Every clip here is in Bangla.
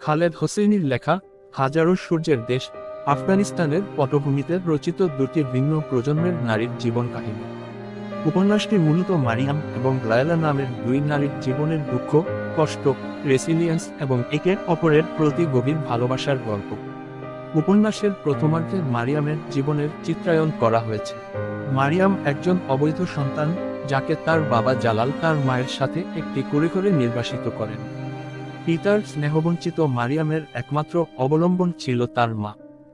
খালেদ হোসেনির লেখা হাজারো সূর্যের দেশ আফগানিস্তানের পটভূমিতে রচিত দুটি ভিন্ন প্রজন্মের নারীর জীবন কাহিনী। উপন্যাসটি মূলত মারিয়াম এবং লায়লা নামের দুই নারীর জীবনের দুঃখ, কষ্ট, রেসিলিয়েন্স এবং একে অপরের প্রতি গভীর ভালোবাসার গল্প। উপন্যাসের প্রথমার্ধে মারিয়ামের জীবনের চিত্রায়ন করা হয়েছে। মারিয়াম একজন অবৈধ সন্তান, যাকে তার বাবা জালাল তার মায়ের সাথে একটি করে নির্বাসিত করেন। পিতার স্নেহবঞ্চিত মারিয়ামের একমাত্র অবলম্বন ছিল তার মা।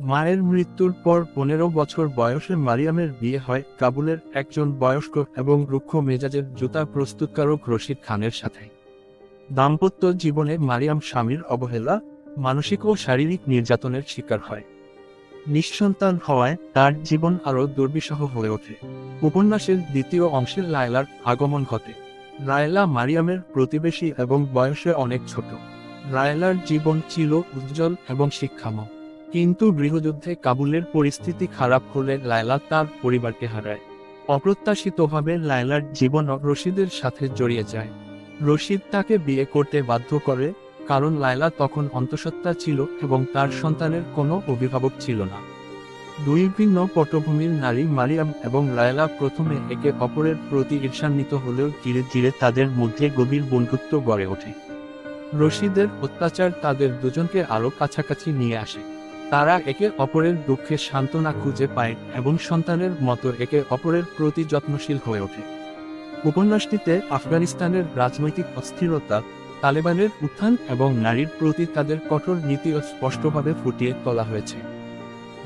মায়ের মৃত্যুর পর 15 বছর বয়সে মারিয়ামের বিয়ে হয় কাবুলের একজন বয়স্ক এবং রুক্ষ মেজাজের জুতা প্রস্তুতকারক রশিদ খানের সাথে। দাম্পত্য জীবনে মারিয়াম স্বামীর অবহেলা, মানসিক ও শারীরিক নির্যাতনের শিকার হয়। নিঃসন্তান হওয়ায় তার জীবন আরও দুর্বিষহ হয়ে ওঠে। উপন্যাসের দ্বিতীয় অংশে লায়লার আগমন ঘটে। লায়লা মারিয়ামের প্রতিবেশী এবং বয়সে অনেক ছোট। লায়লার জীবন ছিল উজ্জ্বল এবং শিক্ষাময়, কিন্তু গৃহযুদ্ধে কাবুলের পরিস্থিতি খারাপ হলে লায়লা তার পরিবারকে হারায়। অপ্রত্যাশিতভাবে লায়লার জীবন রশিদের সাথে জড়িয়ে যায়। রশিদ তাকে বিয়ে করতে বাধ্য করে, কারণ লায়লা তখন অন্তঃসত্ত্বা ছিল এবং তার সন্তানের কোনো অভিভাবক ছিল না। দুই ভিন্ন পটভূমির নারী মারিয়াম এবং লায়লা প্রথমে একে অপরের প্রতি ঈর্ষান্বিত হলেও ধীরে ধীরে তাদের মধ্যে গভীর বন্ধুত্ব গড়ে ওঠে। রশিদের অত্যাচার তাদের দুজনকে আরও কাছাকাছি নিয়ে আসে। তারা একে অপরের দুঃখে সান্ত্বনা খুঁজে পায় এবং সন্তানের মতো একে অপরের প্রতি যত্নশীল হয়ে ওঠে। উপন্যাসটিতে আফগানিস্তানের রাজনৈতিক অস্থিরতা, তালেবানের উত্থান এবং নারীর প্রতি তাদের কঠোর নীতিও স্পষ্টভাবে ফুটিয়ে তোলা হয়েছে।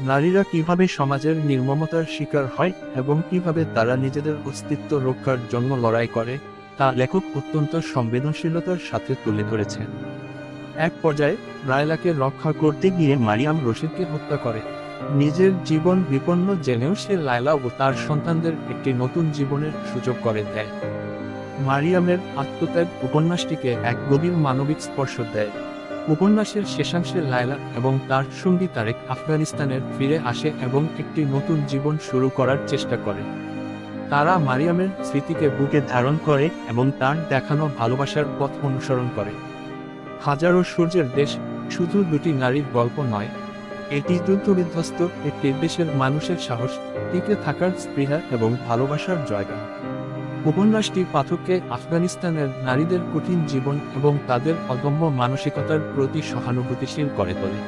নারীরা কিভাবে সমাজের নির্মমতার শিকার হয় এবং কিভাবে তারা নিজেদের অস্তিত্ব রক্ষার জন্য লড়াই করে, তা লেখক অত্যন্ত সংবেদনশীলতার সাথে তুলে ধরেছেন। এক পর্যায়ে লায়লাকে রক্ষা করতে গিয়ে মারিয়াম রশিদকে হত্যা করে। নিজের জীবন বিপন্ন জেনেও সে লায়লা ও তার সন্তানদের একটি নতুন জীবনের সুযোগ করে দেয়। মারিয়ামের আত্মত্যাগ উপন্যাসটিকে এক গভীর মানবিক স্পর্শ দেয়। উপন্যাসের শেষাংশে লায়লা এবং তার সঙ্গী তারেক আফগানিস্তানের ফিরে আসে এবং একটি নতুন জীবন শুরু করার চেষ্টা করে। তারা মারিয়ামের স্মৃতিকে বুকে ধারণ করে এবং তার দেখানো ভালোবাসার পথ অনুসরণ করে। হাজারো সূর্যের দেশ শুধু দুটি নারীর গল্প নয়, এটি যুদ্ধবিধ্বস্ত একটি দেশের মানুষের সাহস, টিকে থাকার স্পৃহা এবং ভালোবাসার জয়গান। উপন্যাসটি পাঠককে আফগানিস্তানের নারীদের কঠিন জীবন এবং তাদের অদম্য মানসিকতার প্রতি সহানুভূতিশীল করে তোলে।